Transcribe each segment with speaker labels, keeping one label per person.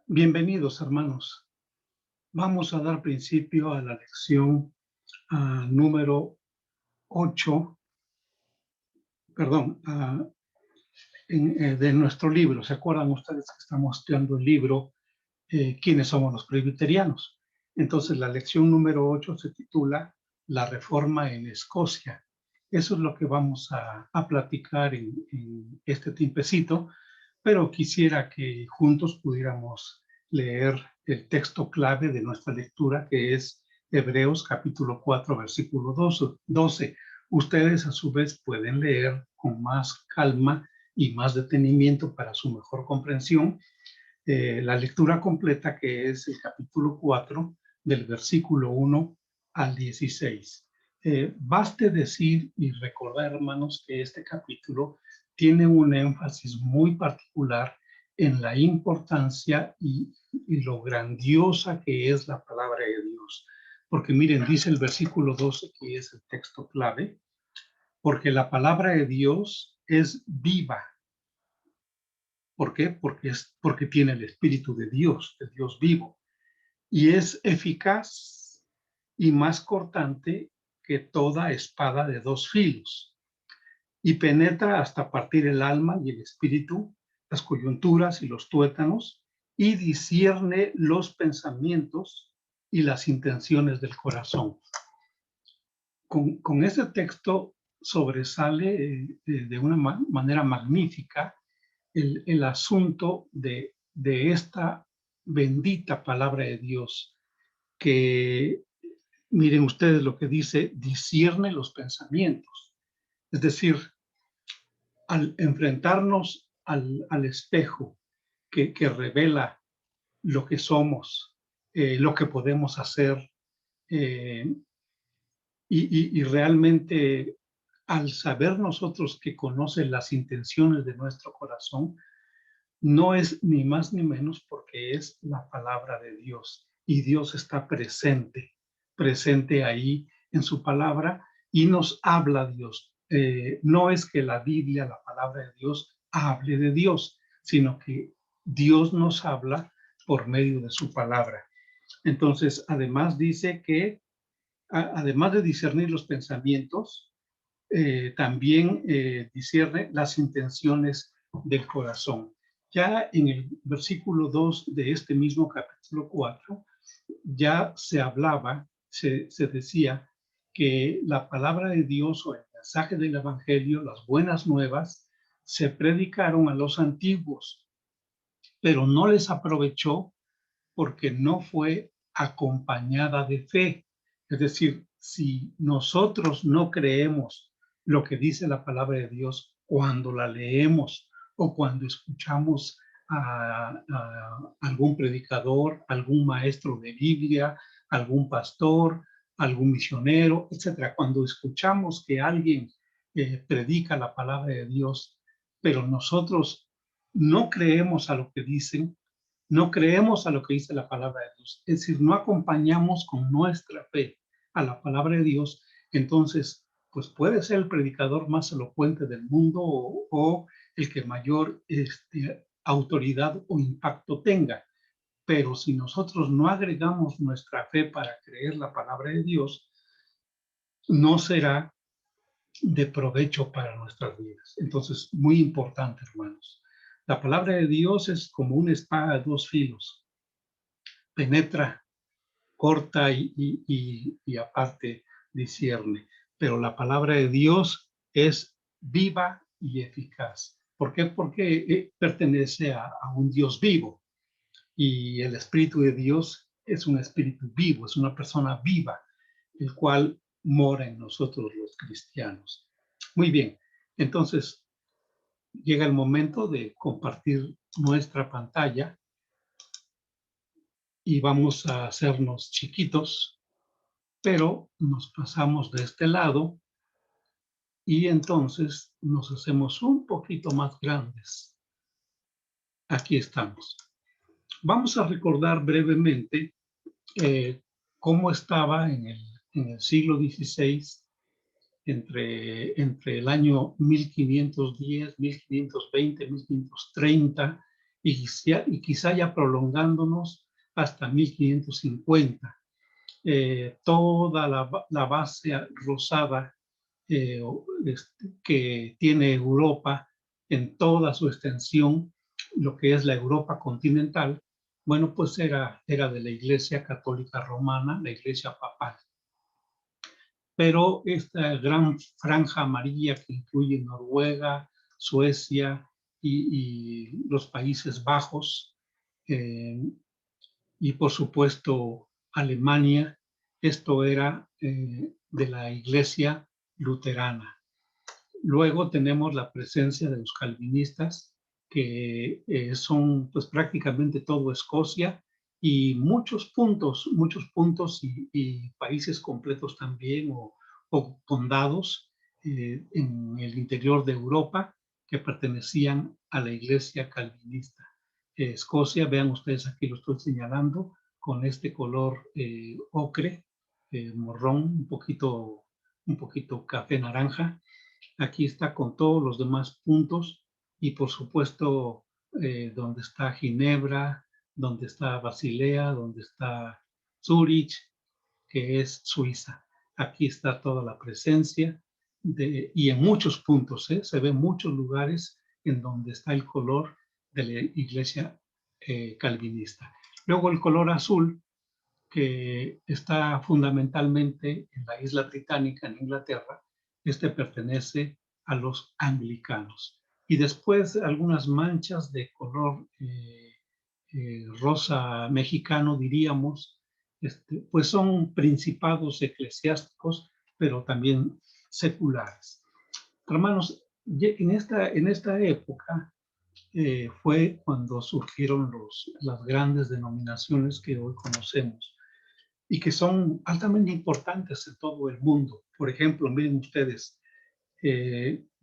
Speaker 1: Bienvenidos, hermanos. Vamos a dar principio a la lección número 8, perdón, de nuestro libro. ¿Se acuerdan ustedes que estamos estudiando el libro ¿Quiénes somos los presbiterianos? Entonces, la lección número 8 se titula La Reforma en Escocia. Eso es lo que vamos a platicar en este tiempecito, pero quisiera que juntos pudiéramos leer el texto clave de nuestra lectura, que es Hebreos capítulo 4, versículo 12. Ustedes a su vez pueden leer con más calma y más detenimiento para su mejor comprensión la lectura completa, que es el capítulo 4 del versículo 1 al 16. Baste decir y recordar, hermanos, que este capítulo tiene un énfasis muy particular en la importancia y lo grandiosa que es la palabra de Dios. Porque miren, dice el versículo 12, que es el texto clave, porque la palabra de Dios es viva. ¿Por qué? Porque tiene el Espíritu de Dios vivo, y es eficaz y más cortante que toda espada de dos filos, y penetra hasta partir el alma y el espíritu, las coyunturas y los tuétanos, y discierne los pensamientos y las intenciones del corazón. Con este texto sobresale de una manera magnífica el asunto de esta bendita palabra de Dios, que miren ustedes lo que dice: discierne los pensamientos. Es decir, al enfrentarnos al espejo que revela lo que somos, lo que podemos hacer, eh, y realmente al saber nosotros que conoce las intenciones de nuestro corazón, no es ni más ni menos porque es la palabra de Dios, y Dios está presente ahí en su palabra, y nos habla Dios. No es que la Biblia, la palabra de Dios, hable de Dios, sino que Dios nos habla por medio de su palabra. Entonces, además dice que, además de discernir los pensamientos, también discierne las intenciones del corazón. Ya en el versículo 2 de este mismo capítulo 4, ya se hablaba, se decía que la palabra de Dios o el mensaje del Evangelio, las buenas nuevas, se predicaron a los antiguos, pero no les aprovechó porque no fue acompañada de fe. Es decir, si nosotros no creemos lo que dice la palabra de Dios cuando la leemos o cuando escuchamos a algún predicador, algún maestro de Biblia, algún pastor, algún misionero, etcétera, cuando escuchamos que alguien predica la palabra de Dios, pero nosotros no creemos a lo que dicen, no creemos a lo que dice la palabra de Dios, es decir, no acompañamos con nuestra fe a la palabra de Dios, entonces, pues puede ser el predicador más elocuente del mundo o el que mayor autoridad o impacto tenga. Pero si nosotros no agregamos nuestra fe para creer la palabra de Dios, no será de provecho para nuestras vidas. Entonces, muy importante, hermanos. La palabra de Dios es como una espada de dos filos. Penetra, corta y aparte discierne. Pero la palabra de Dios es viva y eficaz. ¿Por qué? Porque pertenece a un Dios vivo, y el Espíritu de Dios es un espíritu vivo, es una persona viva, el cual mora en nosotros los cristianos. Muy bien, entonces llega el momento de compartir nuestra pantalla y vamos a hacernos chiquitos, pero nos pasamos de este lado y entonces nos hacemos un poquito más grandes. Aquí estamos. Vamos a recordar brevemente cómo estaba en el siglo XVI, entre el año 1510, 1520, 1530, y quizá ya prolongándonos hasta 1550. Toda la base rosada que tiene Europa en toda su extensión, lo que es la Europa continental, bueno, pues era de la Iglesia Católica Romana, la Iglesia Papal. Pero esta gran franja amarilla que incluye Noruega, Suecia y los Países Bajos, y por supuesto Alemania, esto era de la Iglesia luterana. Luego tenemos la presencia de los calvinistas, que son pues prácticamente todo Escocia y muchos puntos y países completos también o condados en el interior de Europa que pertenecían a la iglesia calvinista. Escocia, vean ustedes aquí lo estoy señalando, con este color ocre, morrón, un poquito café naranja. Aquí está con todos los demás puntos y por supuesto donde está Ginebra, donde está Basilea, donde está Zurich, que es Suiza. Aquí está toda la presencia y en muchos puntos, se ven muchos lugares en donde está el color de la iglesia calvinista. Luego el color azul, que está fundamentalmente en la isla británica, en Inglaterra, este pertenece a los anglicanos. Y después algunas manchas de color rosa mexicano, diríamos, pues son principados eclesiásticos, pero también seculares. Hermanos, en esta época fue cuando surgieron las grandes denominaciones que hoy conocemos y que son altamente importantes en todo el mundo. Por ejemplo, miren ustedes,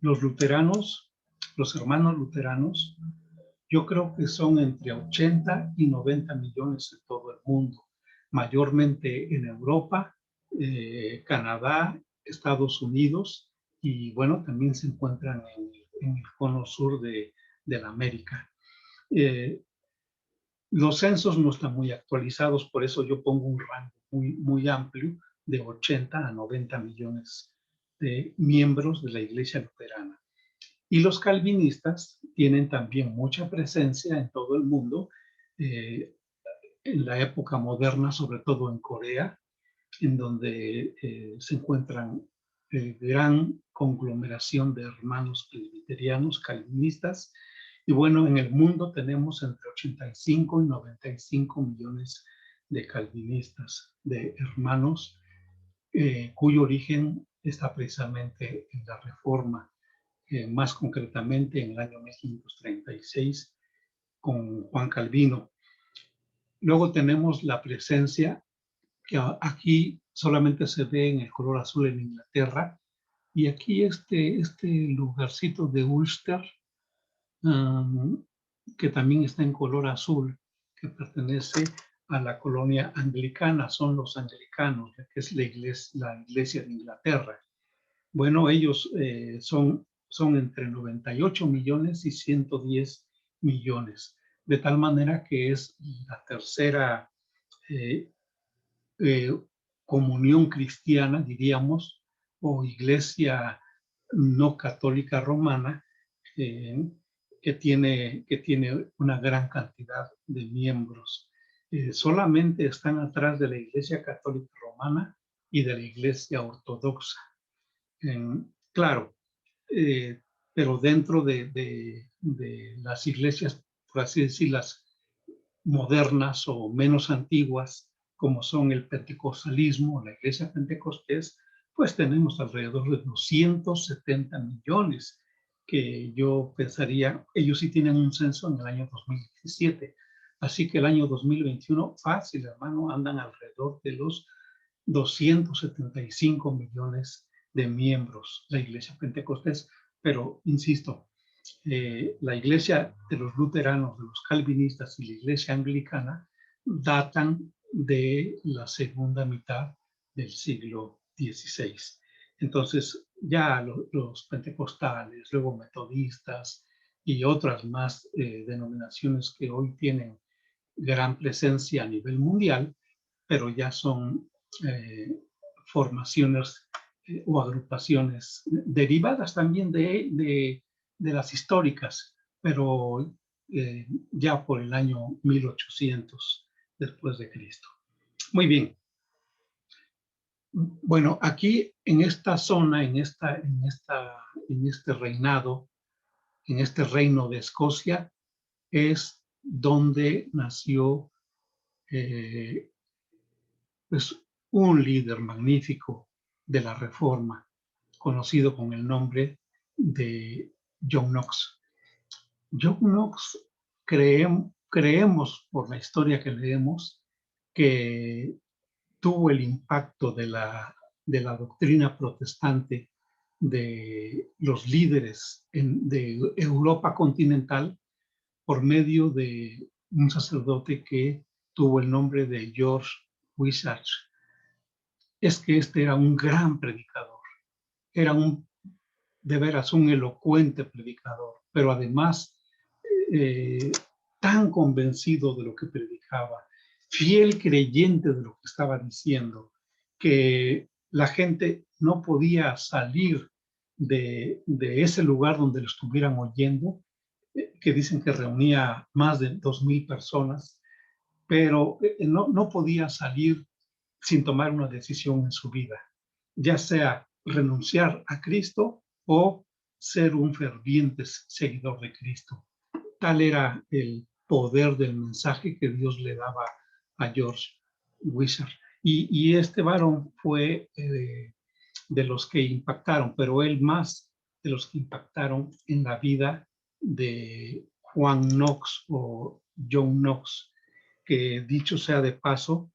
Speaker 1: los luteranos, los hermanos luteranos, yo creo que son entre 80 y 90 millones en todo el mundo, mayormente en Europa, Canadá, Estados Unidos y bueno, también se encuentran en el cono sur de la América. Los censos no están muy actualizados, por eso yo pongo un rango muy amplio de 80 a 90 millones de miembros de la Iglesia Luterana. Y los calvinistas tienen también mucha presencia en todo el mundo, en la época moderna, sobre todo en Corea, en donde se encuentran gran conglomeración de hermanos presbiterianos, calvinistas, y bueno, en el mundo tenemos entre 85 y 95 millones de calvinistas, de hermanos, cuyo origen está precisamente en la Reforma, más concretamente en el año 1536 con Juan Calvino. Luego tenemos la presencia que aquí solamente se ve en el color azul en Inglaterra, y aquí este lugarcito de Ulster, que también está en color azul, que pertenece a la colonia anglicana, son los anglicanos, que es la iglesia de Inglaterra. Bueno, ellos son entre 98 millones y 110 millones, de tal manera que es la tercera eh, eh, comunión cristiana, diríamos, o iglesia no católica romana, eh, que tiene una gran cantidad de miembros. Solamente están atrás de la Iglesia Católica Romana y de la Iglesia Ortodoxa. Claro, pero dentro de las iglesias, por así decirlas, modernas o menos antiguas, como son el pentecostalismo, la iglesia pentecostés, pues tenemos alrededor de 270 millones, que yo pensaría, ellos sí tienen un censo en el año 2017, así que el año 2021, fácil, hermano, andan alrededor de los 275 millones de miembros, la iglesia pentecostés, pero insisto, la iglesia de los luteranos, de los calvinistas y la iglesia anglicana datan de la segunda mitad del siglo XVI. Entonces, ya los pentecostales, luego metodistas, y otras más denominaciones que hoy tienen gran presencia a nivel mundial, pero ya son formaciones o agrupaciones derivadas también de las históricas, pero ya por el año 1800 después de Cristo. Muy bien. Bueno, aquí en esta zona, en este reinado, en este reino de Escocia, es donde nació pues, un líder magnífico de la Reforma, conocido con el nombre de John Knox. John Knox creemos por la historia que leemos que tuvo el impacto de la doctrina protestante de los líderes de Europa continental por medio de un sacerdote que tuvo el nombre de George Wishart. Es que este era un gran predicador, era de veras un elocuente predicador, pero además tan convencido de lo que predicaba, fiel creyente de lo que estaba diciendo, que la gente no podía salir de ese lugar donde lo estuvieran oyendo, que dicen que reunía más de 2000 personas, pero no podía salir sin tomar una decisión en su vida, ya sea renunciar a Cristo o ser un ferviente seguidor de Cristo. Tal era el poder del mensaje que Dios le daba a George Wishart. Y este varón fue de los que impactaron, pero él más de los que impactaron en la vida de Juan Knox o John Knox, que dicho sea de paso,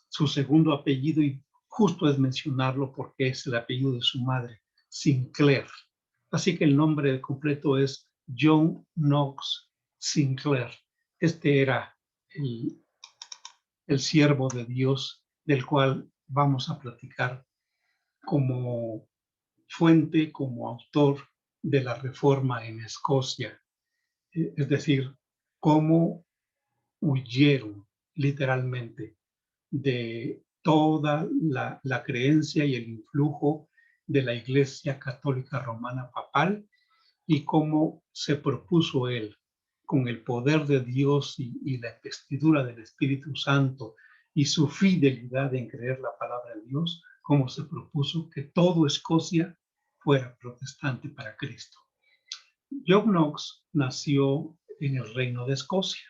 Speaker 1: su segundo apellido, y justo es mencionarlo porque es el apellido de su madre, Sinclair. Así que el nombre completo es John Knox Sinclair. Este era el siervo de Dios del cual vamos a platicar como fuente, como autor de la reforma en Escocia. Es decir, cómo huyeron literalmente de toda la creencia y el influjo de la Iglesia Católica Romana Papal y cómo se propuso él, con el poder de Dios y la investidura del Espíritu Santo y su fidelidad en creer la palabra de Dios, cómo se propuso que todo Escocia fuera protestante para Cristo. John Knox nació en el Reino de Escocia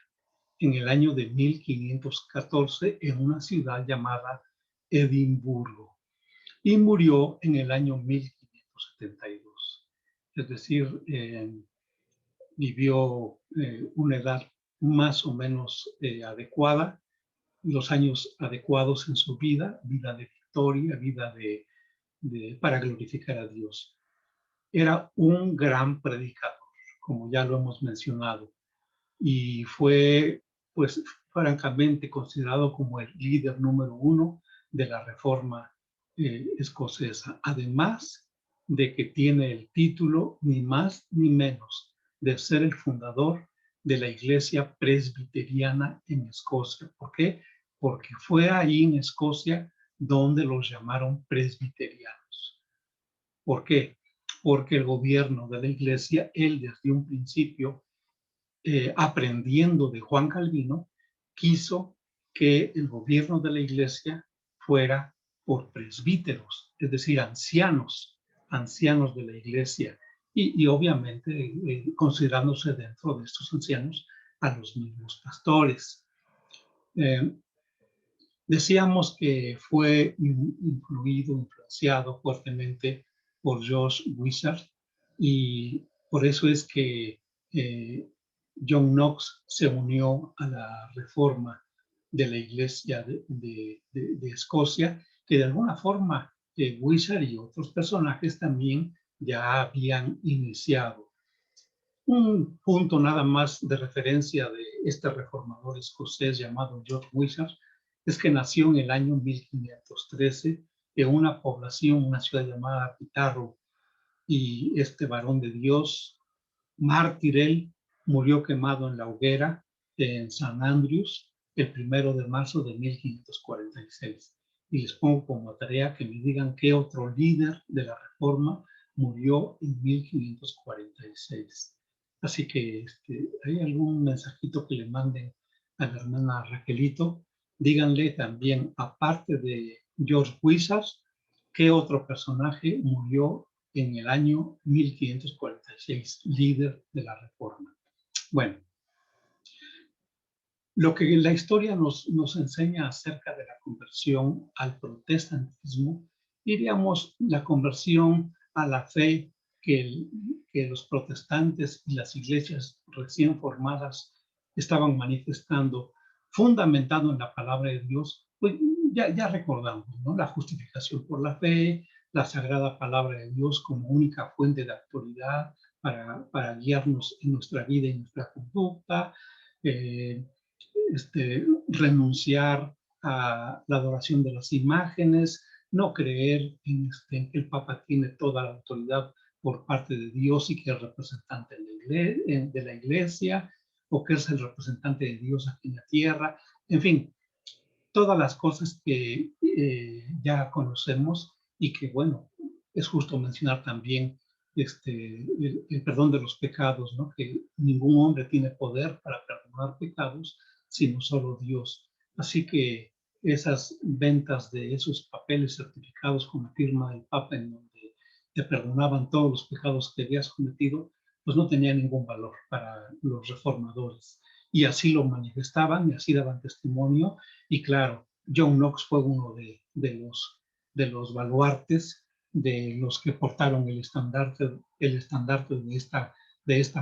Speaker 1: en el año de 1514 en una ciudad llamada Edimburgo y murió en el año 1572. Es decir, vivió una edad más o menos adecuada, los años adecuados en su vida, vida de victoria, vida para glorificar a Dios. Era un gran predicador, como ya lo hemos mencionado, y fue, pues, francamente considerado como el líder número uno de la reforma escocesa, además de que tiene el título ni más ni menos de ser el fundador de la Iglesia Presbiteriana en Escocia. ¿Por qué? Porque fue ahí en Escocia donde los llamaron presbiterianos. ¿Por qué? Porque el gobierno de la Iglesia, él desde un principio, aprendiendo de Juan Calvino, quiso que el gobierno de la Iglesia fuera por presbíteros, es decir, ancianos de la Iglesia, y obviamente considerándose dentro de estos ancianos a los mismos pastores. Decíamos que fue influenciado fuertemente por George Wishart, y por eso es que John Knox se unió a la reforma de la Iglesia de Escocia, que de alguna forma Wishart y otros personajes también ya habían iniciado. Un punto nada más de referencia de este reformador escocés llamado George Wishart es que nació en el año 1513 en una población, una ciudad llamada Pitarro, y este varón de Dios Martirell murió quemado en la hoguera en San Andrews el 1 de marzo de 1546. Y les pongo como tarea que me digan qué otro líder de la Reforma murió en 1546. Así que ¿hay algún mensajito que le manden a la hermana Raquelito? Díganle también, aparte de George Wishart, qué otro personaje murió en el año 1546, líder de la Reforma. Bueno, lo que la historia nos enseña acerca de la conversión al protestantismo, diríamos la conversión a la fe que los protestantes y las iglesias recién formadas estaban manifestando, fundamentado en la palabra de Dios, pues ya recordamos, ¿no? La justificación por la fe, la sagrada palabra de Dios como única fuente de autoridad para guiarnos en nuestra vida y nuestra conducta, renunciar a la adoración de las imágenes, no creer en que el Papa tiene toda la autoridad por parte de Dios y que es representante de la iglesia, o que es el representante de Dios aquí en la tierra. En fin, todas las cosas que ya conocemos y que, bueno, es justo mencionar también el perdón de los pecados, ¿no? Que ningún hombre tiene poder para perdonar pecados, sino solo Dios. Así que esas ventas de esos papeles certificados con la firma del Papa en donde te perdonaban todos los pecados que habías cometido, pues no tenía ningún valor para los reformadores. Y así lo manifestaban y así daban testimonio. Y claro, John Knox fue uno de los baluartes, de los que portaron el estandarte de esta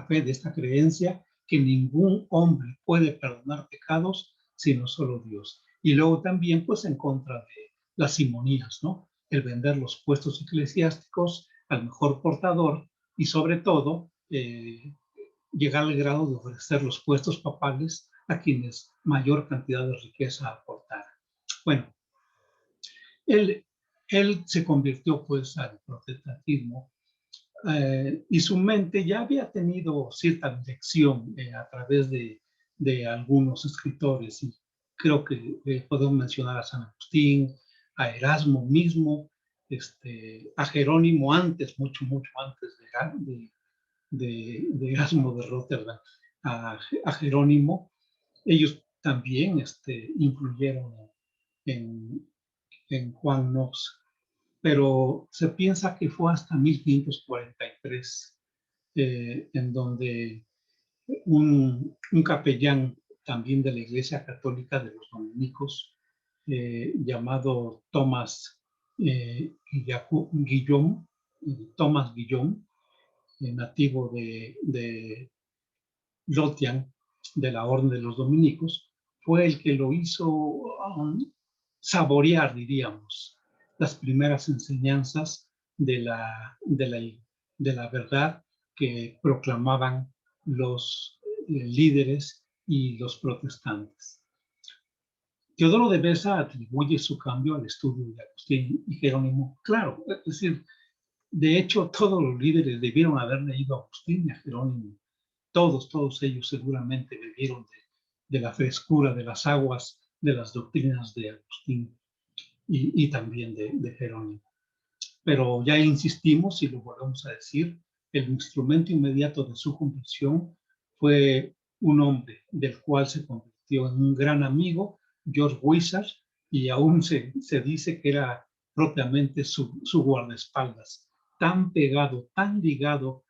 Speaker 1: fe, de esta creencia, que ningún hombre puede perdonar pecados sino solo Dios. Y luego también, pues, en contra de las simonías, ¿no? El vender los puestos eclesiásticos al mejor portador y sobre todo llegar al grado de ofrecer los puestos papales a quienes mayor cantidad de riqueza aportaran. Bueno, él se convirtió pues al protestantismo y su mente ya había tenido cierta dirección a través de algunos escritores, y creo que podemos mencionar a San Agustín, a Erasmo mismo, a Jerónimo antes, mucho antes de Erasmo de Rotterdam, a Jerónimo. Ellos también influyeron en, en Juan Knox, pero se piensa que fue hasta 1543 en donde un capellán también de la Iglesia Católica de los Dominicos, llamado Guillaume, Thomas Guillaume, nativo de Lothian, de la Orden de los Dominicos, fue el que lo hizo saborear, diríamos, las primeras enseñanzas de la verdad que proclamaban los líderes y los protestantes. Teodoro de Beza atribuye su cambio al estudio de Agustín y Jerónimo. Claro, es decir, de hecho, todos los líderes debieron haber leído a Agustín y a Jerónimo. Todos ellos seguramente bebieron de la frescura de las aguas de las doctrinas de Agustín y también de Jerónimo. Pero ya insistimos y lo volvemos a decir, el instrumento inmediato de su conversión fue un hombre del cual se convirtió en un gran amigo, George Wishart, y aún se dice que era propiamente su guardaespaldas. Tan pegado, tan ligado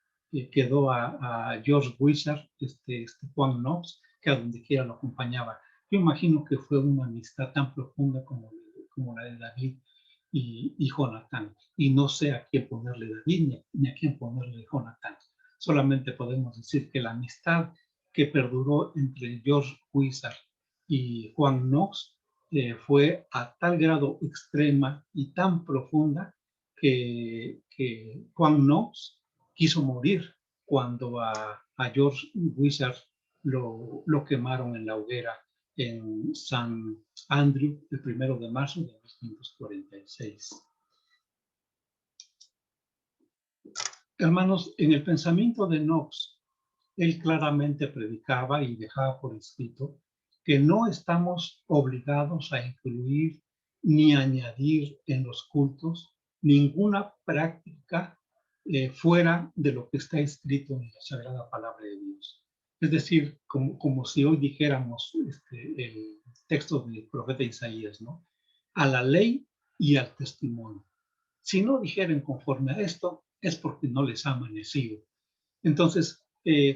Speaker 1: quedó a George Wishart, Juan Knox, que a donde quiera lo acompañaba. Yo imagino que fue una amistad tan profunda como la de David y Jonatán. Y no sé a quién ponerle David ni a quién ponerle Jonatán. Solamente podemos decir que la amistad que perduró entre George Wishart y Juan Knox fue a tal grado extrema y tan profunda que Juan Knox quiso morir cuando a George Wishart lo quemaron en la hoguera en San Andrew el 1 de marzo de 1546. Hermanos, en el pensamiento de Knox él claramente predicaba y dejaba por escrito que no estamos obligados a incluir ni añadir en los cultos ninguna práctica fuera de lo que está escrito en la Sagrada Palabra de Dios. Es decir, como si hoy dijéramos el texto del profeta Isaías, ¿no? A la ley y al testimonio. Si no dijeren conforme a esto, es porque no les ha amanecido. Entonces,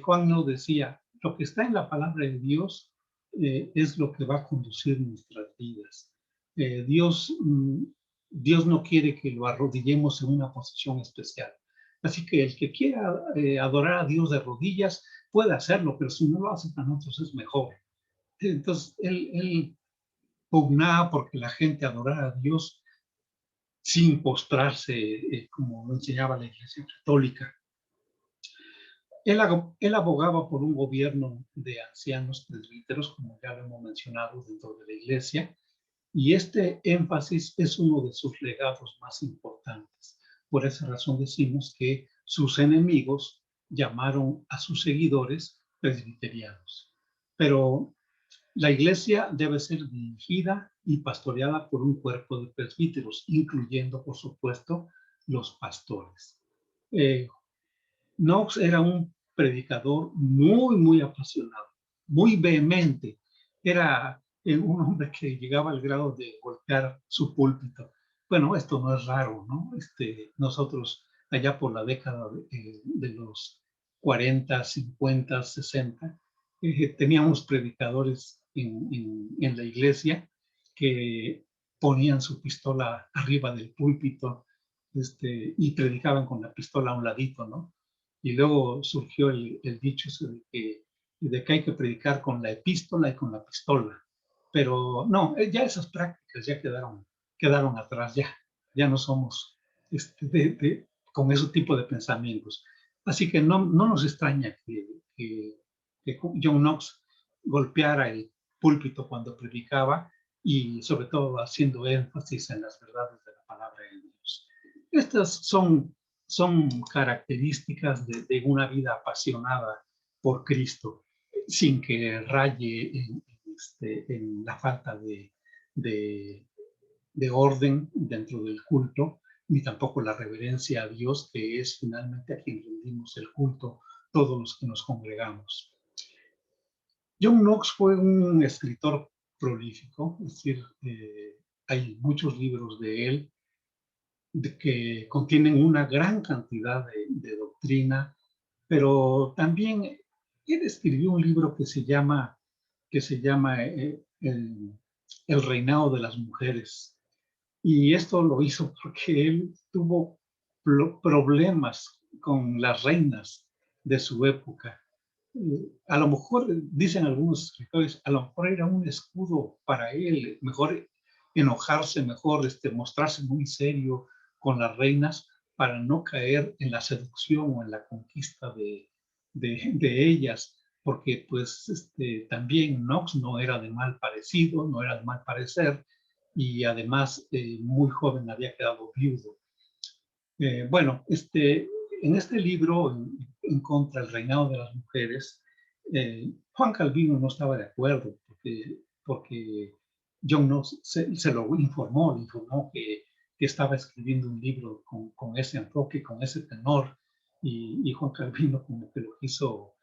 Speaker 1: Juan nos decía, lo que está en la palabra de Dios es lo que va a conducir nuestras vidas. Dios no quiere que lo arrodillemos en una posición especial. Así que el que quiera adorar a Dios de rodillas puede hacerlo, pero si no lo hace para nosotros es mejor. Entonces, él pugnaba porque la gente adorara a Dios sin postrarse, como lo enseñaba la Iglesia Católica. Él abogaba por un gobierno de ancianos presbíteros, como ya lo hemos mencionado dentro de la Iglesia, y este énfasis es uno de sus legados más importantes. Por esa razón decimos que sus enemigos llamaron a sus seguidores presbiterianos. Pero la Iglesia debe ser dirigida y pastoreada por un cuerpo de presbíteros, incluyendo, por supuesto, los pastores. Knox era un predicador muy apasionado, muy vehemente. Era un hombre que llegaba al grado de golpear su púlpito. Bueno, esto no es raro, ¿no? Nosotros allá por la década de los 40, 50, 60, teníamos predicadores en la iglesia que ponían su pistola arriba del púlpito y predicaban con la pistola a un ladito, ¿no? Y luego surgió el dicho de que hay que predicar con la epístola y con la pistola. Pero no, ya esas prácticas ya quedaron atrás, ya no somos con ese tipo de pensamientos. Así que no nos extraña que John Knox golpeara el púlpito cuando predicaba y sobre todo haciendo énfasis en las verdades de la palabra de Dios. Estas son características de una vida apasionada por Cristo, sin que raye en la falta de orden dentro del culto, ni tampoco la reverencia a Dios, que es finalmente a quien rendimos el culto todos los que nos congregamos. John Knox fue un escritor prolífico, es decir, hay muchos libros de él que contienen una gran cantidad de doctrina, pero también él escribió un libro que se llama el reinado de las mujeres. Y esto lo hizo porque él tuvo problemas con las reinas de su época. A lo mejor, dicen algunos escritores, a lo mejor era un escudo para él, mejor enojarse, mejor mostrarse muy serio con las reinas para no caer en la seducción o en la conquista de ellas, porque pues también Knox no era de mal parecido, no era de mal parecer, y además muy joven había quedado viudo. Bueno, en este libro, en contra del reinado de las mujeres, Juan Calvino no estaba de acuerdo porque John Knox se lo informó, que estaba escribiendo un libro con ese enfoque, con ese tenor, y Juan Calvino como que lo quiso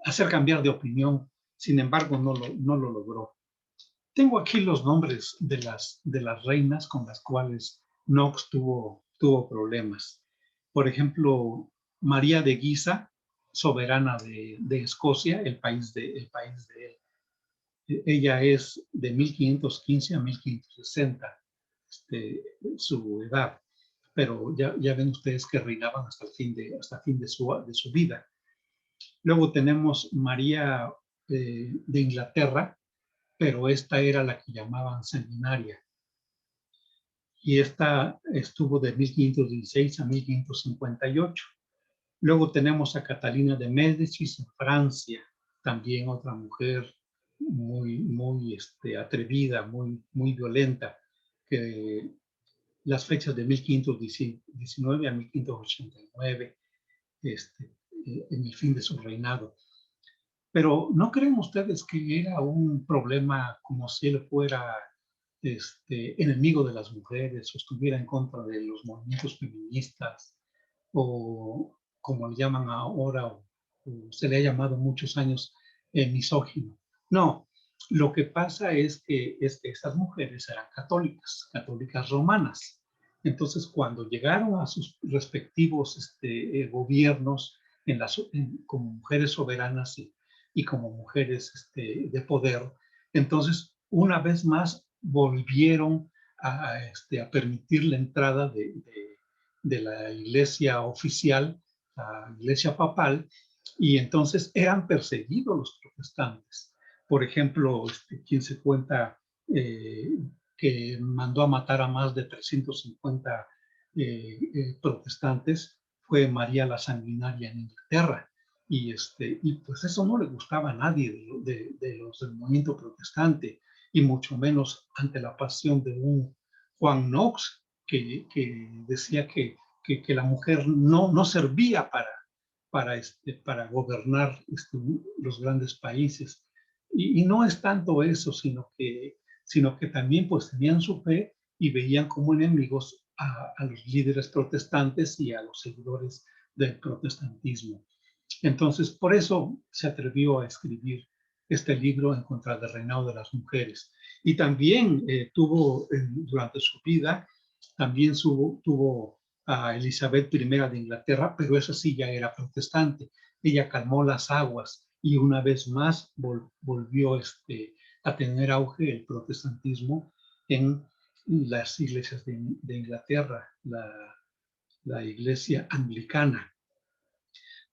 Speaker 1: hacer cambiar de opinión. Sin embargo, no lo logró. Tengo aquí los nombres de las reinas con las cuales Knox tuvo problemas. Por ejemplo, María de Guisa, soberana de Escocia, el país de él. Ella es de 1515 a 1560, su edad. Pero ya ven ustedes que reinaban hasta el fin de su vida. Luego tenemos María de Inglaterra, pero esta era la que llamaban sanguinaria. Y esta estuvo de 1516 a 1558. Luego tenemos a Catalina de Médicis en Francia, también otra mujer muy atrevida, muy violenta, que las fechas de 1519 a 1589. en el fin de su reinado. Pero ¿no creen ustedes que era un problema como si él fuera enemigo de las mujeres o estuviera en contra de los movimientos feministas o como le llaman ahora o se le ha llamado muchos años misógino? No, lo que pasa es que estas mujeres eran católicas, católicas romanas. Entonces, cuando llegaron a sus respectivos gobiernos como mujeres soberanas y como mujeres de poder, entonces, una vez más, volvieron a permitir la entrada de la iglesia oficial, la iglesia papal, y entonces eran perseguidos los protestantes. Por ejemplo, quien se cuenta que mandó a matar a más de 350 protestantes fue María la Sanguinaria en Inglaterra. Y pues eso no le gustaba a nadie de los del movimiento protestante, y mucho menos ante la pasión de un Juan Knox que decía que la mujer no servía para gobernar los grandes países. Y no es tanto eso, sino que también pues tenían su fe y veían como enemigos a los líderes protestantes y a los seguidores del protestantismo. Entonces, por eso se atrevió a escribir este libro en contra del reinado de las mujeres. Y también tuvo, durante su vida, también tuvo a Elizabeth I de Inglaterra, pero esa sí ya era protestante. Ella calmó las aguas y una vez más volvió a tener auge el protestantismo en las iglesias de Inglaterra, la iglesia anglicana.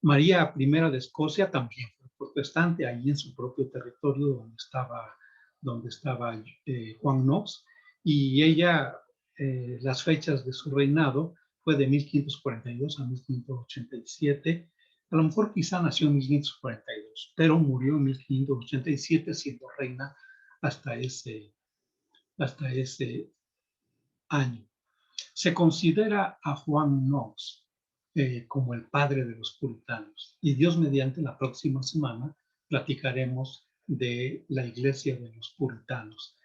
Speaker 1: María I de Escocia también fue protestante, ahí en su propio territorio donde estaba Juan Knox, y ella, las fechas de su reinado fue de 1542 a 1587. A lo mejor quizá nació en 1542, pero murió en 1587 siendo reina hasta ese año. Se considera a Juan Knox como el padre de los puritanos. Y Dios mediante, la próxima semana platicaremos de la iglesia de los puritanos,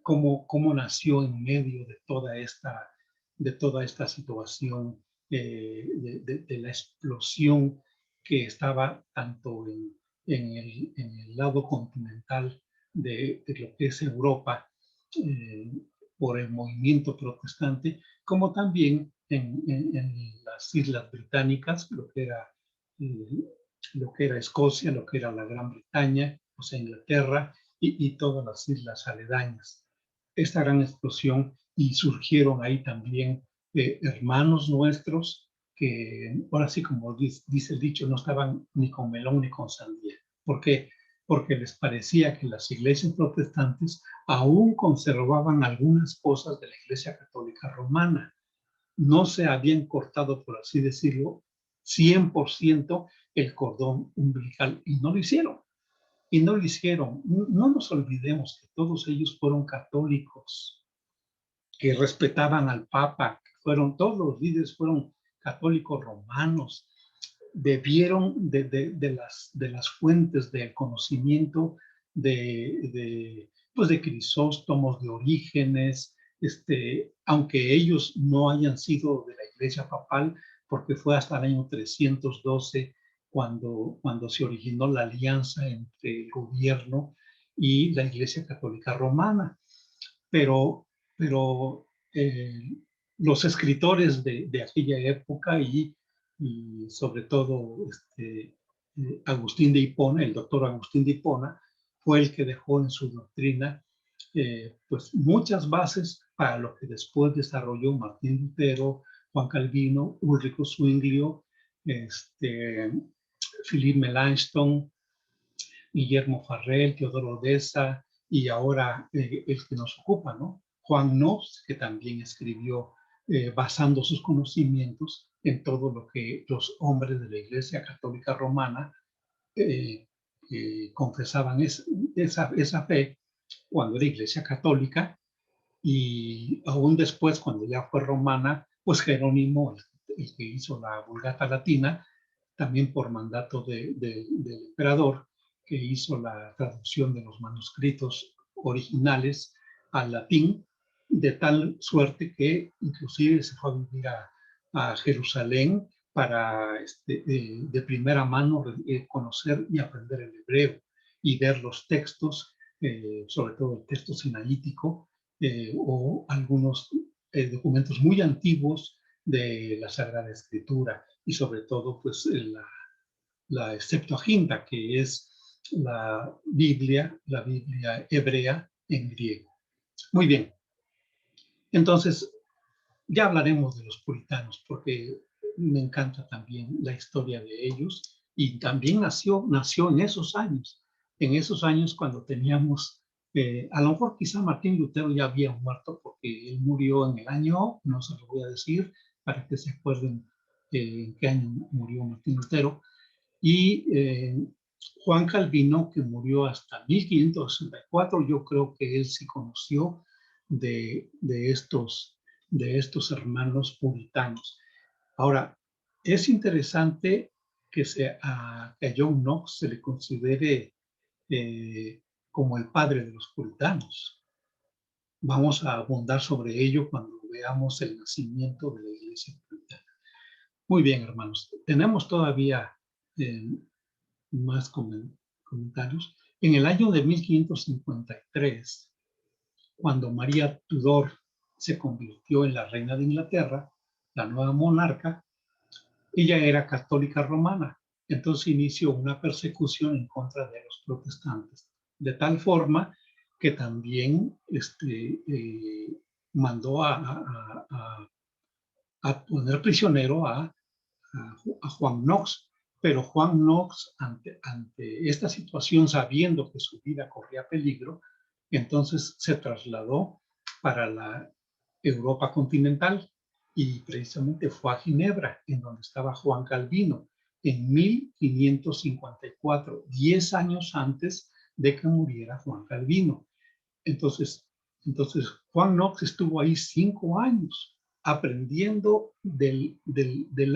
Speaker 1: cómo nació en medio de toda esta situación, de la explosión que estaba tanto en el lado continental de lo que es Europa, por el movimiento protestante, como también en las Islas Británicas, lo que era Escocia, lo que era la Gran Bretaña, o sea, Inglaterra, y todas las islas aledañas. Esta gran explosión, y surgieron ahí también hermanos nuestros que, ahora sí, como dice el dicho, no estaban ni con melón ni con sandía. ¿Por qué? Porque les parecía que las iglesias protestantes aún conservaban algunas cosas de la Iglesia Católica Romana. No se habían cortado, por así decirlo, 100% el cordón umbilical, y no lo hicieron. Y no lo hicieron. No nos olvidemos que todos ellos fueron católicos, que respetaban al Papa, todos los líderes fueron católicos romanos, bebieron de las fuentes del conocimiento pues de Crisóstomos, de Orígenes, aunque ellos no hayan sido de la iglesia papal, porque fue hasta el año 312 cuando se originó la alianza entre el gobierno y la Iglesia Católica Romana. Pero los escritores de aquella época y sobre todo Agustín de Hipona, el doctor Agustín de Hipona, fue el que dejó en su doctrina pues muchas bases para lo que después desarrolló Martín Lutero, Juan Calvino, Ulrico Zwinglio, Philippe Melanchthon, Guillermo Farrell, Teodoro Odessa, y ahora el que nos ocupa, ¿no? Juan Knox, que también escribió basando sus conocimientos en todo lo que los hombres de la Iglesia Católica Romana confesaban esa fe cuando era Iglesia Católica, y aún después, cuando ya fue romana, pues Jerónimo, el que hizo la Vulgata Latina, también por mandato del emperador, que hizo la traducción de los manuscritos originales al latín, de tal suerte que inclusive se fue a vivir a Jerusalén para de primera mano conocer y aprender el hebreo y ver los textos, sobre todo el texto sinaítico, o algunos documentos muy antiguos de la Sagrada Escritura, y sobre todo pues la Septuaginta, que es la Biblia hebrea en griego. Muy bien, entonces ya hablaremos de los puritanos, porque me encanta también la historia de ellos, y también nació en esos años cuando teníamos, a lo mejor quizá Martín Lutero ya había muerto, porque él murió en el año, no se lo voy a decir, para que se acuerden en qué año murió Martín Lutero, y Juan Calvino, que murió hasta 1564, yo creo que él sí conoció de estos hermanos puritanos. Ahora, es interesante que a John Knox se le considere como el padre de los puritanos. Vamos a abundar sobre ello cuando veamos el nacimiento de la iglesia puritana. Muy bien, hermanos. Tenemos todavía más comentarios. En el año de 1553, cuando María Tudor se convirtió en la reina de Inglaterra, la nueva monarca, ella era católica romana. Entonces inició una persecución en contra de los protestantes, de tal forma que también mandó a poner prisionero a Juan Knox. Pero Juan Knox, ante esta situación, sabiendo que su vida corría peligro, entonces se trasladó para la Europa continental y precisamente fue a Ginebra, en donde estaba Juan Calvino, en 1554, 10 años antes de que muriera Juan Calvino. Entonces Juan Knox estuvo ahí 5 años aprendiendo del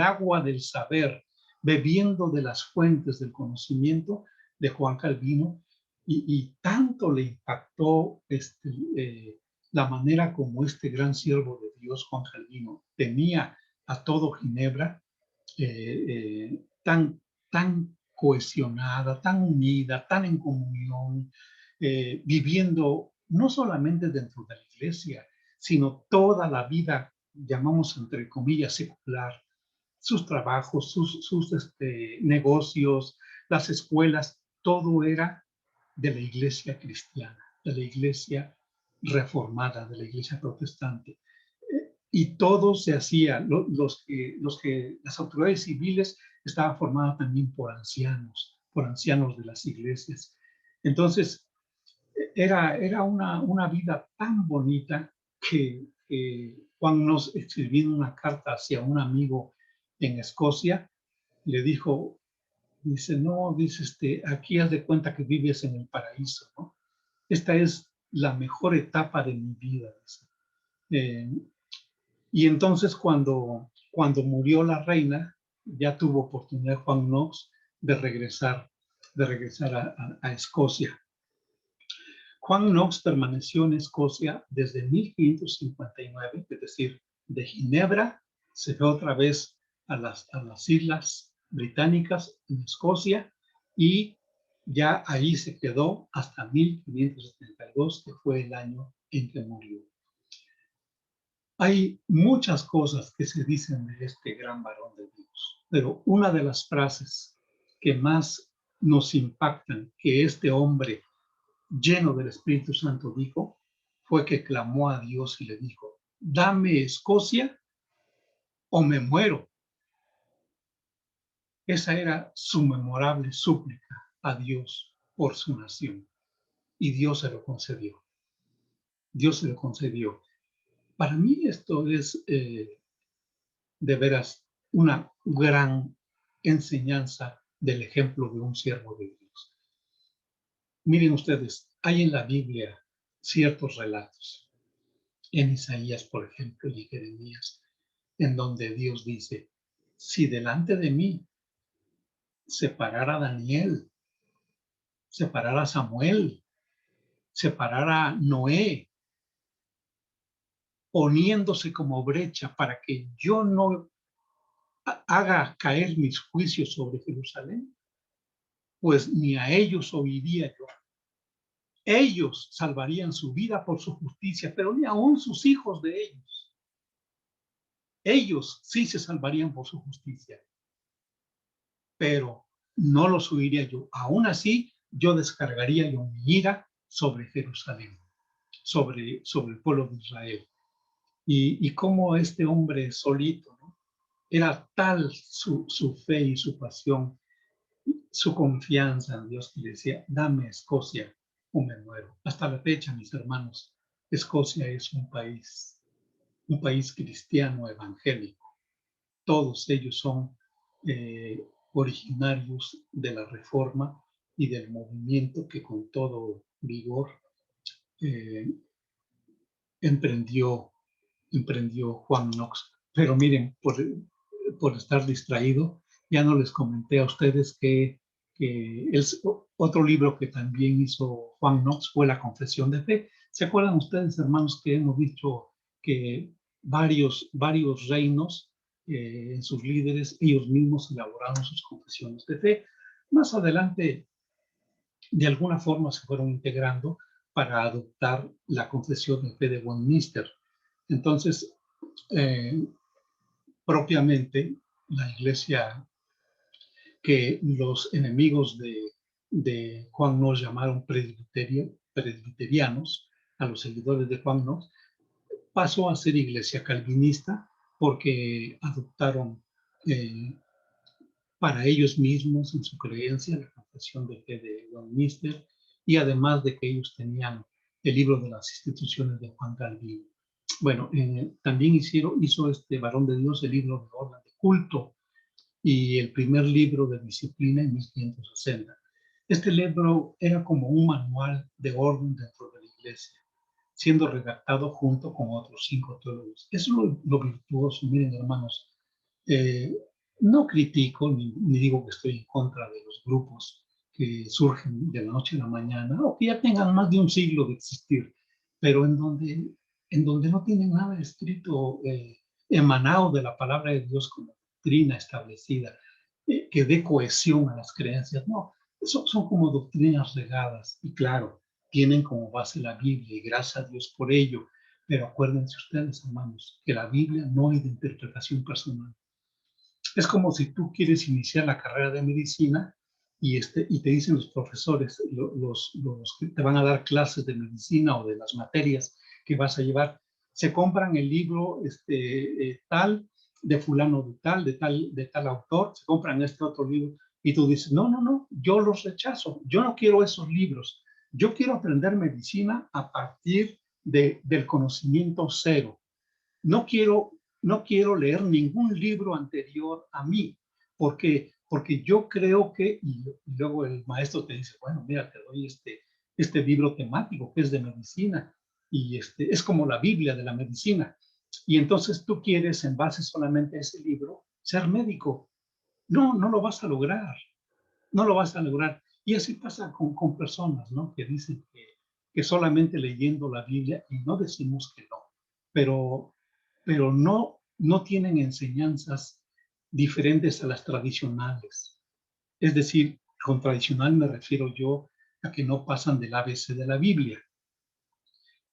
Speaker 1: agua del saber, bebiendo de las fuentes del conocimiento de Juan Calvino, y tanto le impactó la manera como este gran siervo de Dios, Juan Calvino, tenía a todo Ginebra tan cohesionada, tan unida, tan en comunión, viviendo no solamente dentro de la iglesia, sino toda la vida, llamamos entre comillas, secular, sus trabajos, sus negocios, las escuelas, todo era de la iglesia cristiana, de la iglesia reformada, de la iglesia protestante. Y todo se hacía, las autoridades civiles estaban formadas también por ancianos de las iglesias. Entonces, era una vida tan bonita que Juan nos escribió una carta hacia un amigo en Escocia, le dijo, dice, no, dice, aquí haz de cuenta que vives en el paraíso, ¿no? Esta es la mejor etapa de mi vida. Y entonces cuando murió la reina, ya tuvo oportunidad Juan Knox de regresar a Escocia. Juan Knox permaneció en Escocia desde 1559, es decir, de Ginebra se fue otra vez a las islas británicas en Escocia, y ya ahí se quedó hasta 1572, que fue el año en que murió. Hay muchas cosas que se dicen de este gran varón de Dios, pero una de las frases que más nos impactan que este hombre lleno del Espíritu Santo dijo, fue que clamó a Dios y le dijo, dame Escocia o me muero. Esa era su memorable súplica a Dios por su nación, y Dios se lo concedió. Dios se lo concedió. Para mí esto es de veras una gran enseñanza del ejemplo de un siervo de Dios. Miren ustedes, hay en la Biblia ciertos relatos, en Isaías, por ejemplo, y en Jeremías, en donde Dios dice, si delante de mí separar a Daniel, separar a Samuel, separar a Noé, poniéndose como brecha para que yo no haga caer mis juicios sobre Jerusalén, pues ni a ellos oiría yo. Ellos salvarían su vida por su justicia, pero ni aún sus hijos de ellos. Ellos sí se salvarían por su justicia, pero no los oiría yo. Aún así, yo descargaría yo mi ira sobre Jerusalén, sobre el pueblo de Israel. Y cómo este hombre solito, ¿no? Era tal su fe y su pasión, su confianza en Dios, que le decía, dame Escocia o me muero. Hasta la fecha, mis hermanos, Escocia es un país cristiano evangélico. Todos ellos son originarios de la Reforma y del movimiento que con todo vigor eh, emprendió Juan Knox. Pero miren, por estar distraído, ya no les comenté a ustedes que otro libro que también hizo Juan Knox fue La Confesión de Fe. ¿Se acuerdan ustedes, hermanos, que hemos dicho que varios reinos, en sus líderes, ellos mismos elaboraron sus confesiones de fe? Más adelante, de alguna forma, se fueron integrando para adoptar la Confesión de Fe de Westminster. Entonces, propiamente, la iglesia que los enemigos de Juan Knox llamaron presbiterianos, a los seguidores de Juan Knox, pasó a ser iglesia calvinista porque adoptaron para ellos mismos en su creencia la confesión de fe de Westminster, y además de que ellos tenían el libro de las instituciones de Juan Calvino. Bueno, también hizo este varón de Dios el libro de orden de culto y el primer libro de disciplina en 1560. Este libro era como un manual de orden dentro de la iglesia, siendo redactado junto con otros 5 teólogos. Eso es lo virtuoso. Miren, hermanos, no critico ni digo que estoy en contra de los grupos que surgen de la noche a la mañana o que ya tengan más de un siglo de existir, pero en donde no tienen nada escrito emanado de la palabra de Dios como doctrina establecida, que dé cohesión a las creencias. No, son como doctrinas regadas y claro, tienen como base la Biblia y gracias a Dios por ello, pero acuérdense ustedes, hermanos, que la Biblia no es de interpretación personal. Es como si tú quieres iniciar la carrera de medicina y te dicen los profesores, los que te van a dar clases de medicina o de las materias que vas a llevar, se compran el libro tal, de fulano de tal autor, se compran este otro libro y tú dices, no, yo los rechazo, yo no quiero esos libros, yo quiero aprender medicina a partir del conocimiento cero. No quiero leer ningún libro anterior a mí, porque yo creo que, y luego el maestro te dice, bueno, mira, te doy este libro temático que es de medicina, y es como la Biblia de la medicina, y entonces tú quieres, en base solamente a ese libro, ser médico. No lo vas a lograr, no lo vas a lograr. Y así pasa con personas, ¿no? Que dicen que solamente leyendo la Biblia, y no decimos que no, pero no tienen enseñanzas diferentes a las tradicionales. Es decir, con tradicional me refiero yo a que no pasan del ABC de la Biblia.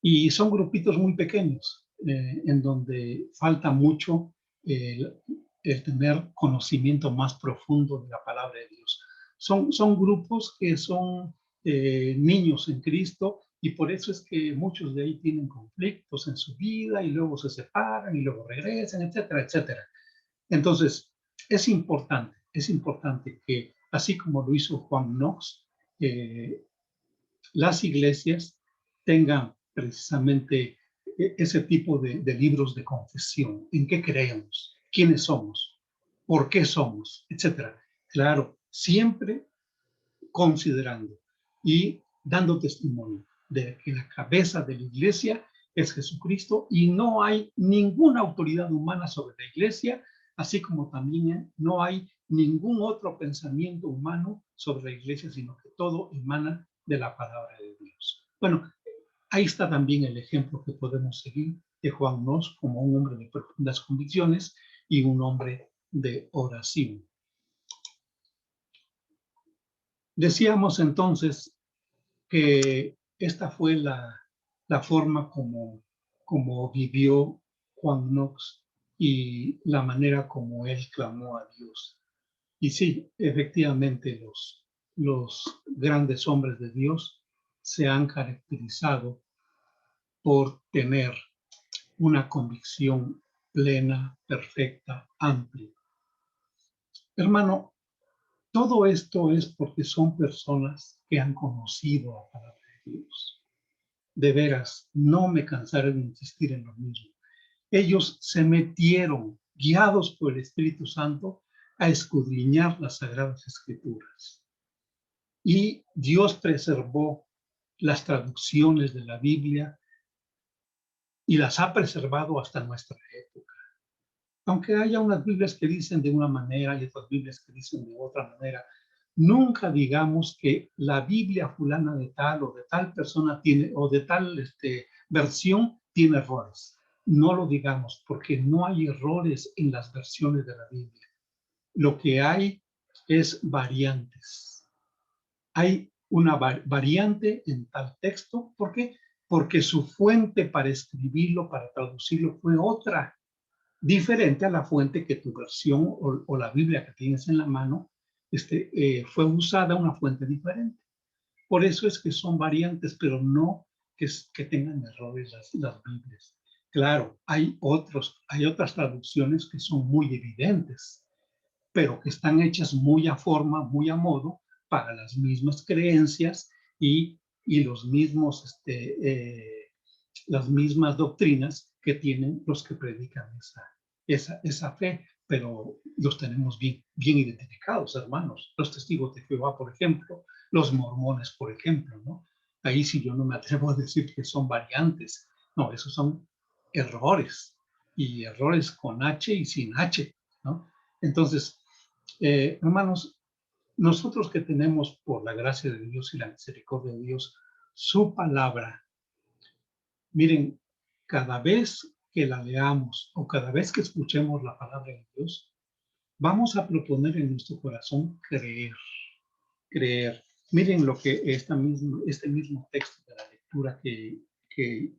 Speaker 1: Y son grupitos muy pequeños, en donde falta mucho el tener conocimiento más profundo de la palabra de Dios. Son grupos que son niños en Cristo, y por eso es que muchos de ahí tienen conflictos en su vida y luego se separan y luego regresan, etcétera, etcétera. Entonces, es importante que, así como lo hizo Juan Knox, las iglesias tengan precisamente ese tipo de libros de confesión. ¿En qué creemos? ¿Quiénes somos? ¿Por qué somos? Etcétera. Claro, siempre considerando y dando testimonio de que la cabeza de la iglesia es Jesucristo y no hay ninguna autoridad humana sobre la iglesia, así como también no hay ningún otro pensamiento humano sobre la iglesia, sino que todo emana de la palabra de Dios. Bueno, ahí está también el ejemplo que podemos seguir de Juan Nos como un hombre de profundas convicciones y un hombre de oración. Decíamos entonces que esta fue la forma como vivió Juan Knox y la manera como él clamó a Dios. Y sí, efectivamente los grandes hombres de Dios se han caracterizado por tener una convicción plena, perfecta, amplia. Hermano, todo esto es porque son personas que han conocido la palabra de Dios. De veras, no me cansaré de insistir en lo mismo. Ellos se metieron, guiados por el Espíritu Santo, a escudriñar las Sagradas Escrituras. Y Dios preservó las traducciones de la Biblia y las ha preservado hasta nuestra época. Aunque haya unas Biblias que dicen de una manera y otras Biblias que dicen de otra manera, nunca digamos que la Biblia fulana de tal o de tal persona tiene, o de tal versión tiene errores. No lo digamos porque no hay errores en las versiones de la Biblia. Lo que hay es variantes. Hay una variante en tal texto. ¿Por qué? Porque su fuente para escribirlo, para traducirlo, fue otra, diferente a la fuente que tu versión o la Biblia que tienes en la mano fue usada una fuente diferente. Por eso es que son variantes, pero no que tengan errores las Biblias. Claro, hay otras traducciones que son muy evidentes, pero que están hechas muy a forma, muy a modo, para las mismas creencias y los mismos, las mismas doctrinas que tienen los que predican esa fe, pero los tenemos bien identificados, hermanos. Los testigos de Jehová, por ejemplo, los mormones, por ejemplo, ¿no? Ahí sí yo no me atrevo a decir que son variantes, no, esos son errores, y errores con H y sin H, ¿no? Entonces, hermanos, nosotros que tenemos por la gracia de Dios y la misericordia de Dios, su palabra, miren, cada vez que la leamos o cada vez que escuchemos la palabra de Dios, vamos a proponer en nuestro corazón creer. Miren lo que este mismo texto de la lectura que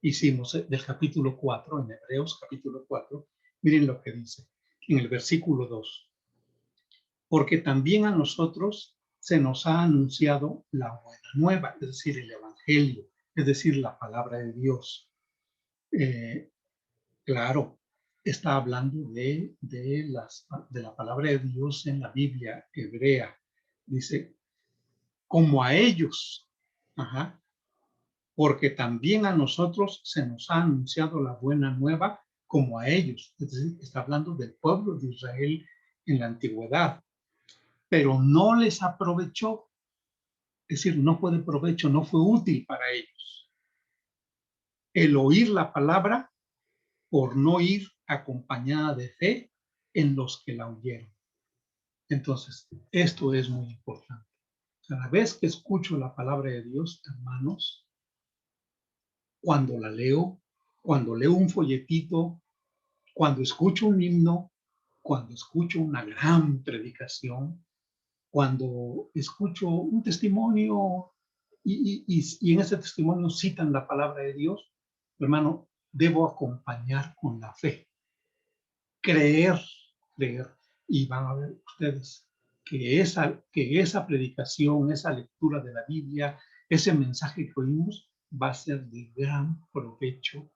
Speaker 1: hicimos del capítulo 4, en Hebreos capítulo 4, miren lo que dice en el versículo 2. Porque también a nosotros se nos ha anunciado la buena nueva, es decir, el evangelio, es decir, la palabra de Dios. Claro, está hablando de la palabra de Dios en la Biblia hebrea. Dice, como a ellos, ajá, porque también a nosotros se nos ha anunciado la buena nueva como a ellos. Es decir, está hablando del pueblo de Israel en la antigüedad, pero no les aprovechó. Es decir, no fue de provecho, no fue útil para ellos. El oír la palabra por no ir acompañada de fe en los que la oyeron. Entonces, esto es muy importante. Cada vez que escucho la palabra de Dios, hermanos, cuando la leo, cuando leo un folletito, cuando escucho un himno, cuando escucho una gran predicación, cuando escucho un testimonio y en ese testimonio citan la palabra de Dios, hermano, debo acompañar con la fe, creer. Y van a ver ustedes que esa predicación, esa lectura de la Biblia, ese mensaje que oímos va a ser de gran provecho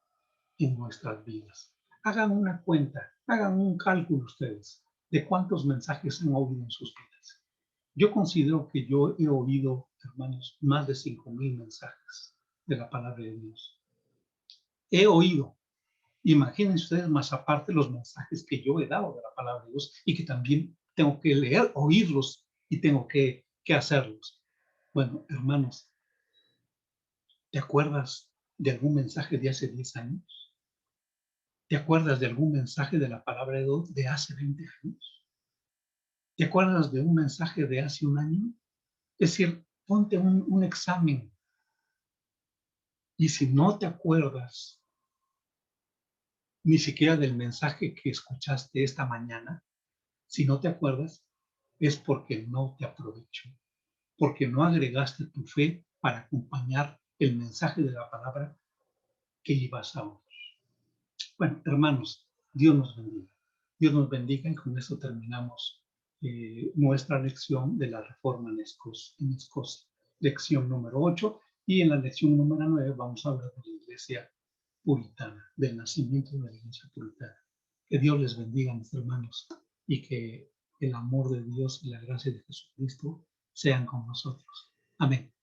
Speaker 1: en nuestras vidas. Hagan una cuenta, hagan un cálculo ustedes de cuántos mensajes han oído en sus vidas. Yo considero que yo he oído, hermanos, más de 5,000 mensajes de la palabra de Dios. He oído. Imaginen ustedes más aparte los mensajes que yo he dado de la palabra de Dios y que también tengo que leer, oírlos y tengo que hacerlos. Bueno, hermanos, ¿te acuerdas de algún mensaje de hace 10 años? ¿Te acuerdas de algún mensaje de la palabra de Dios de hace 20 años? ¿Te acuerdas de un mensaje de hace un año? Es decir, ponte un examen. Y si no te acuerdas ni siquiera del mensaje que escuchaste esta mañana, si no te acuerdas, es porque no te aprovechó, porque no agregaste tu fe para acompañar el mensaje de la palabra que ibas a oír. Bueno, hermanos, Dios nos bendiga. Dios nos bendiga y con eso terminamos nuestra lección de la Reforma en Escocia. Lección número 8 y en la lección número 9 vamos a hablar de la iglesia puritana, del nacimiento de la iglesia puritana. Que Dios les bendiga, mis hermanos, y que el amor de Dios y la gracia de Jesucristo sean con nosotros. Amén.